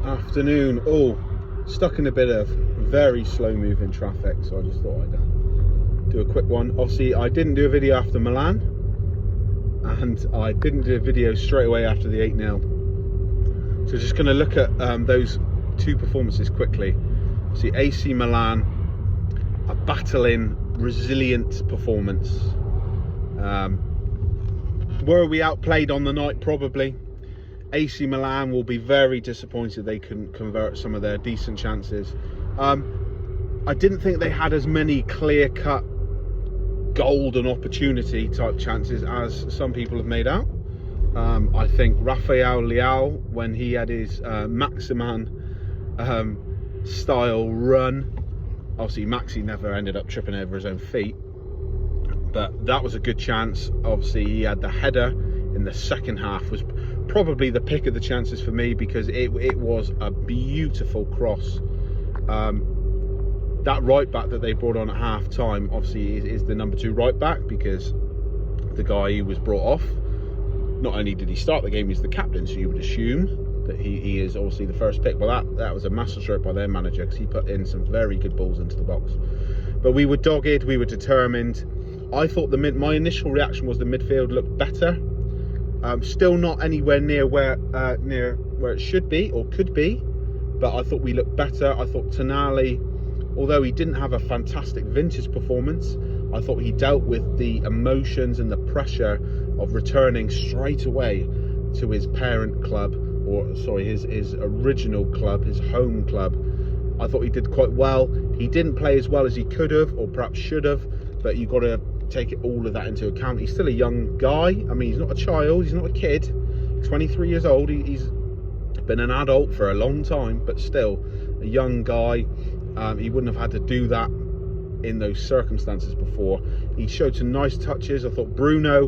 Afternoon. Oh, stuck in a bit of very slow moving traffic, so I just thought I'd do a quick one. Obviously I didn't do a video after Milan, and I didn't do a video straight away after the 8-0, so just going to look at those two performances quickly. See, AC Milan, a battling, resilient performance. Were we outplayed on the night? Probably. AC Milan will be very disappointed they couldn't convert some of their decent chances. I didn't think they had as many clear-cut golden opportunity type chances as some people have made out. I think Rafael Leao, when he had his Maximan style run, obviously Maxi never ended up tripping over his own feet, but that was a good chance. Obviously he had the header in the second half, was probably the pick of the chances for me, because it was a beautiful cross. That right back that they brought on at half time obviously is the number 2 right back, because the guy who was brought off, not only did he start the game, he's the captain, so you would assume that he is obviously the first pick. But that was a masterstroke by their manager, because he put in some very good balls into the box. But we were dogged, we were determined. I thought my initial reaction was the midfield looked better. Still not anywhere near where it should be or could be, but I thought we looked better. I thought Tonali, although he didn't have a fantastic vintage performance, I thought he dealt with the emotions and the pressure of returning straight away to his parent club, or sorry, his original club, his home club. I thought he did quite well. He didn't play as well as he could have, or perhaps should have, but you've got to take all of that into account. He's still a young guy. I mean, he's not a child, he's not a kid. He's 23 years old. He's been an adult for a long time, but still a young guy. He wouldn't have had to do that in those circumstances before. He showed some nice touches. I thought Bruno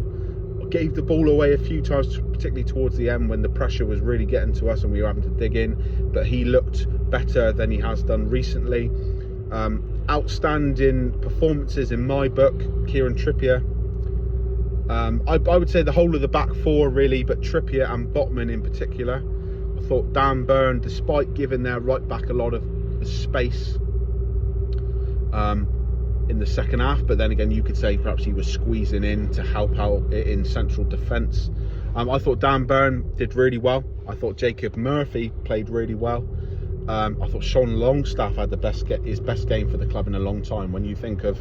gave the ball away a few times, particularly towards the end when the pressure was really getting to us and we were having to dig in, but he looked better than he has done recently. Outstanding performances in my book, Kieran Trippier. I would say the whole of the back four really, but Trippier and Botman in particular. I thought Dan Burn, despite giving their right back a lot of space in the second half, but then again you could say perhaps he was squeezing in to help out in central defence. I thought Dan Burn did really well. I thought Jacob Murphy played really well. I thought Sean Longstaff had his best game for the club in a long time. When you think of,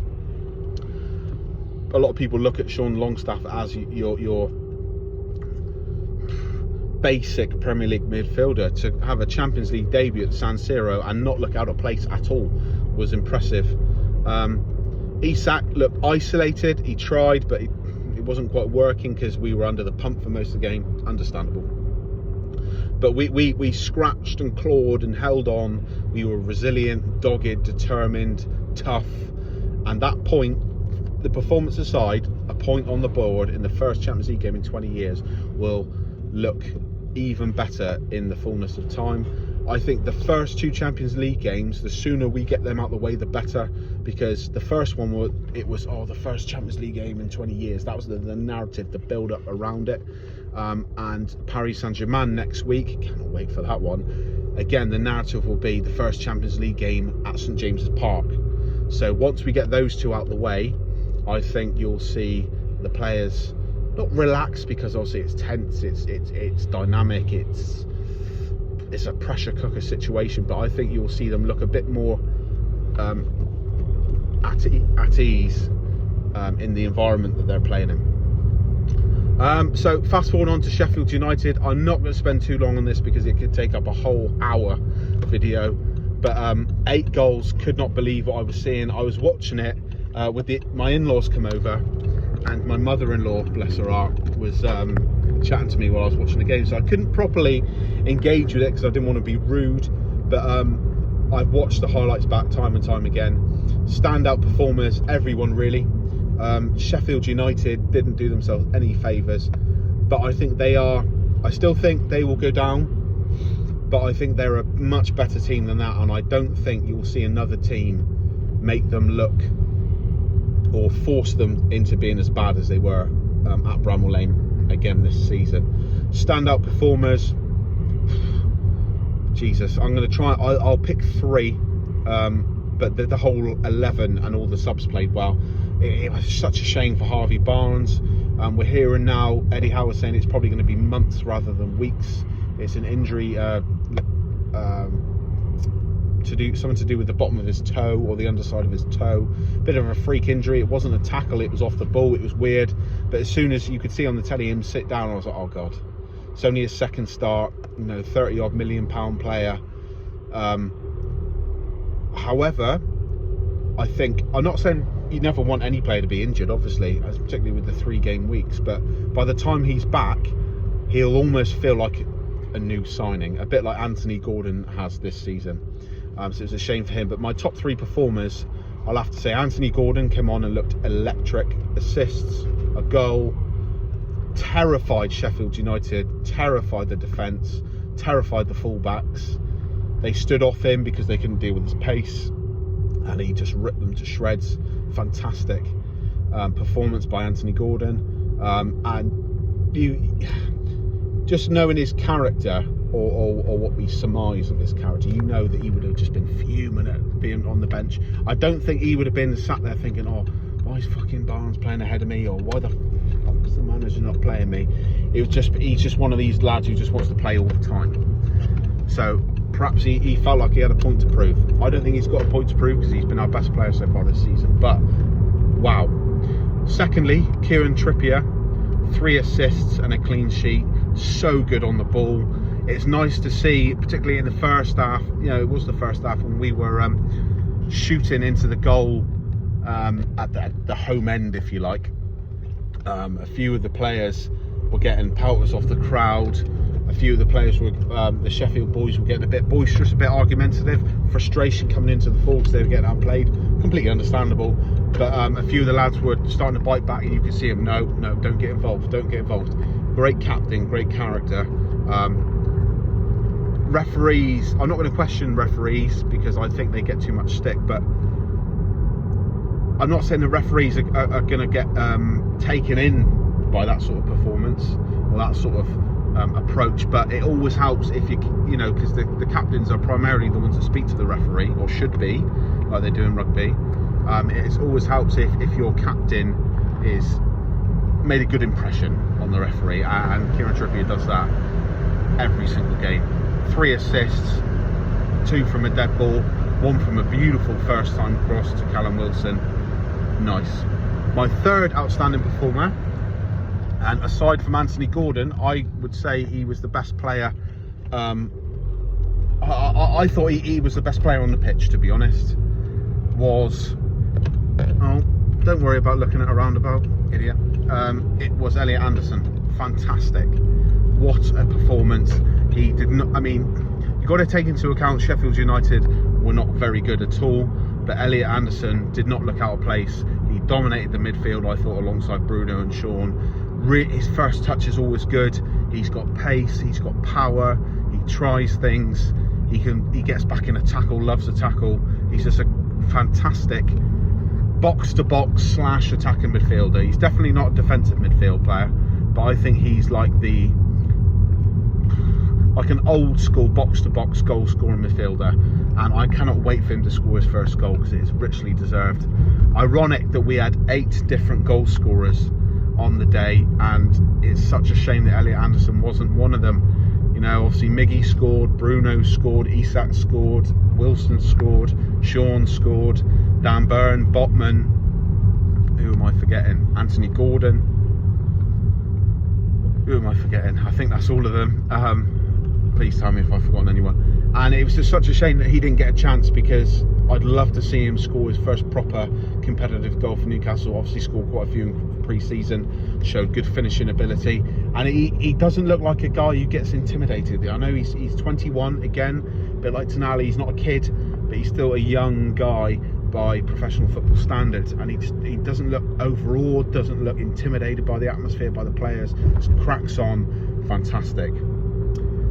a lot of people look at Sean Longstaff as your basic Premier League midfielder. To have a Champions League debut at San Siro and not look out of place at all was impressive. Isak looked isolated. He tried, but it wasn't quite working because we were under the pump for most of the game. Understandable. But we scratched and clawed and held on. We were resilient, dogged, determined, tough. And that point, the performance aside, a point on the board in the first Champions League game in 20 years will look even better in the fullness of time. I think the first 2 Champions League games, the sooner we get them out of the way, the better. Because the first one, was the first Champions League game in 20 years. That was the narrative, the build-up around it. And Paris Saint-Germain next week, cannot wait for that one. Again, the narrative will be the first Champions League game at St James's Park. So once we get those 2 out the way, I think you'll see the players not relax, because obviously it's tense, it's dynamic, it's a pressure cooker situation, but I think you'll see them look a bit more at ease in the environment that they're playing in. So fast forward on to Sheffield United. I'm not going to spend too long on this because it could take up a whole hour video, but 8 goals. Could not believe what I was seeing. I was watching it with my in-laws come over, and my mother-in-law, bless her heart, was chatting to me while I was watching the game, so I couldn't properly engage with it because I didn't want to be rude. But I've watched the highlights back time and time again. Standout performers, everyone really. Sheffield United didn't do themselves any favours, but I still think they will go down, but I think they're a much better team than that, and I don't think you'll see another team make them look or force them into being as bad as they were at Bramall Lane again this season. Standout performers, Jesus, I'm going to try. I'll pick 3, but the whole 11 and all the subs played well. It was such a shame for Harvey Barnes. We're hearing now Eddie Howe saying it's probably going to be months rather than weeks. It's an injury something to do with the bottom of his toe or the underside of his toe. Bit of a freak injury. It wasn't a tackle, it was off the ball. It was weird, but as soon as you could see on the telly him sit down, I was like, oh god, it's only his second start, 30 odd million pound player. However, I think, I'm not saying you never want any player to be injured, obviously, particularly with the 3 game weeks, but by the time he's back, he'll almost feel like a new signing, a bit like Anthony Gordon has this season. So it's a shame for him. But my top 3 performers, I'll have to say Anthony Gordon came on and looked electric. Assists, a goal, terrified Sheffield United, terrified the defence, terrified the fullbacks. They stood off him because they couldn't deal with his pace, and he just ripped them to shreds. Fantastic performance by Anthony Gordon. And you just knowing his character, or what we surmise of his character, you know that he would have just been fuming at being on the bench. I don't think he would have been sat there thinking, oh, why is fucking Barnes playing ahead of me, or why the fuck is the manager not playing me? He's just one of these lads who just wants to play all the time. So perhaps he felt like he had a point to prove. I don't think he's got a point to prove because he's been our best player so far this season, but wow. Secondly, Kieran Trippier, 3 assists and a clean sheet. So good on the ball. It's nice to see, particularly in the first half. It was the first half when we were shooting into the goal at the home end, if you like. A few of the players were getting pelters off the crowd. A few of the players were, the Sheffield boys were getting a bit boisterous, a bit argumentative. Frustration coming into the full because they were getting outplayed. Completely understandable. But a few of the lads were starting to bite back, and you could see them, no, don't get involved, don't get involved. Great captain, great character. Referees, I'm not going to question referees because I think they get too much stick, but I'm not saying the referees are going to get taken in by that sort of performance or that sort of approach, but it always helps if because the captains are primarily the ones that speak to the referee, or should be, like they do in rugby. It always helps if your captain is made a good impression on the referee, and Kieran Trippier does that every single game. 3 assists, 2 from a dead ball, 1 from a beautiful first time cross to Callum Wilson. Nice. My 3rd outstanding performer, and aside from Anthony Gordon, I would say he was the best player. I thought he was the best player on the pitch, to be honest. Don't worry about looking at a roundabout, idiot. It was Elliot Anderson. Fantastic. What a performance. He did not, you've got to take into account Sheffield United were not very good at all, but Elliot Anderson did not look out of place. He dominated the midfield, I thought, alongside Bruno and Sean. His first touch is always good. He's got pace, he's got power, he tries things, he gets back in a tackle, loves a tackle. He's just a fantastic box-to-box / attacking midfielder. He's definitely not a defensive midfield player, but I think he's like an old school box-to-box goal scoring midfielder, and I cannot wait for him to score his first goal because it is richly deserved. Ironic that we had 8 different goal scorers on the day, and it's such a shame that Elliot Anderson wasn't one of them. Obviously Miggy scored, Bruno scored, Isak scored, Wilson scored, Sean scored, Dan Burn, Botman, who am I forgetting? Anthony Gordon. Who am I forgetting? I think that's all of them. Please tell me if I've forgotten anyone. And it was just such a shame that he didn't get a chance, because I'd love to see him score his first proper competitive goal for Newcastle. Obviously scored quite a few in pre-season, showed good finishing ability, and he doesn't look like a guy who gets intimidated. I know he's 21 again, a bit like Tonali. He's not a kid, but he's still a young guy by professional football standards, and he doesn't look overawed, doesn't look intimidated by the atmosphere, by the players. Just cracks on. Fantastic.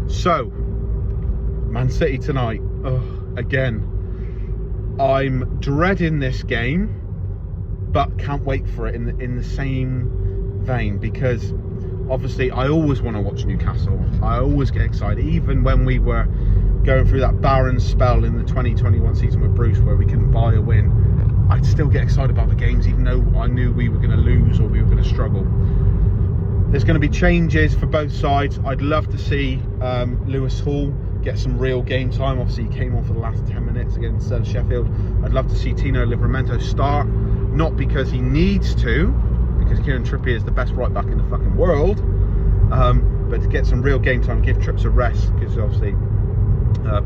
So Man City tonight, again, I'm dreading this game, but can't wait for it in the same vein, because obviously I always want to watch Newcastle. I always get excited, even when we were going through that barren spell in the 2021 season with Bruce where we couldn't buy a win, I'd still get excited about the games even though I knew we were going to lose or we were going to struggle. There's going to be changes for both sides. I'd love to see Lewis Hall get some real game time. Obviously he came on for the last 10 minutes against Sheffield. I'd love to see Tino Livramento start, not because he needs to, because Kieran Trippier is the best right back in the fucking world, but to get some real game time, give Trips a rest, because obviously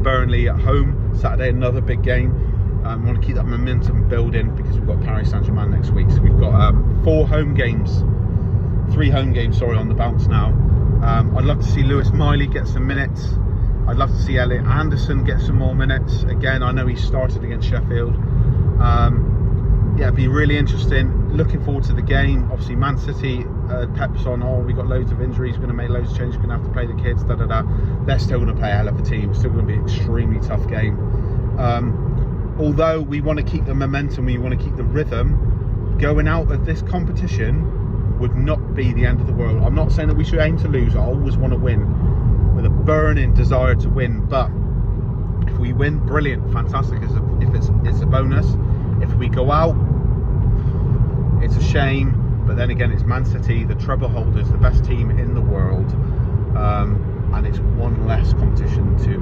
Burnley at home Saturday, another big game. We want to keep that momentum building because we've got Paris Saint-Germain next week, so we've got 3 home games on the bounce now. I'd love to see Lewis Miley get some minutes. I'd love to see Elliot Anderson get some more minutes. Again, I know he started against Sheffield. Yeah, it'd be really interesting. Looking forward to the game. Obviously, Man City, Pep's on, oh, we got loads of injuries, going to make loads of changes, going to have to play the kids, They're still going to play a hell of a team. It's still going to be an extremely tough game. Although we want to keep the momentum, we want to keep the rhythm, going out of this competition would not be the end of the world. I'm not saying that we should aim to lose. I always want to win with a burning desire to win, but if we win, brilliant, fantastic. If it's a bonus. If we go out, it's a shame, but then again, it's Man City, the treble holders, the best team in the world, and it's one less competition to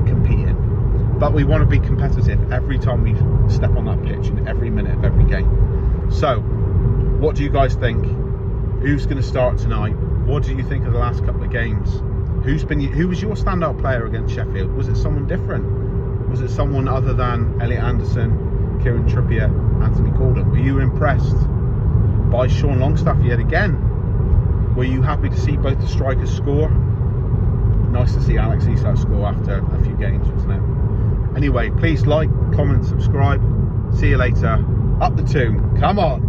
compete in. But we want to be competitive every time we step on that pitch, in every minute of every game. So, what do you guys think? Who's going to start tonight? What do you think of the last couple of games? Who was your standout player against Sheffield? Was it someone different? Was it someone other than Elliot Anderson, Kieran Trippier, Anthony Gordon? Were you impressed by Sean Longstaff yet again? Were you happy to see both the strikers score? Nice to see Alex Isak score after a few games, wasn't it? Anyway, please like, comment, subscribe. See you later. Up the tune. Come on.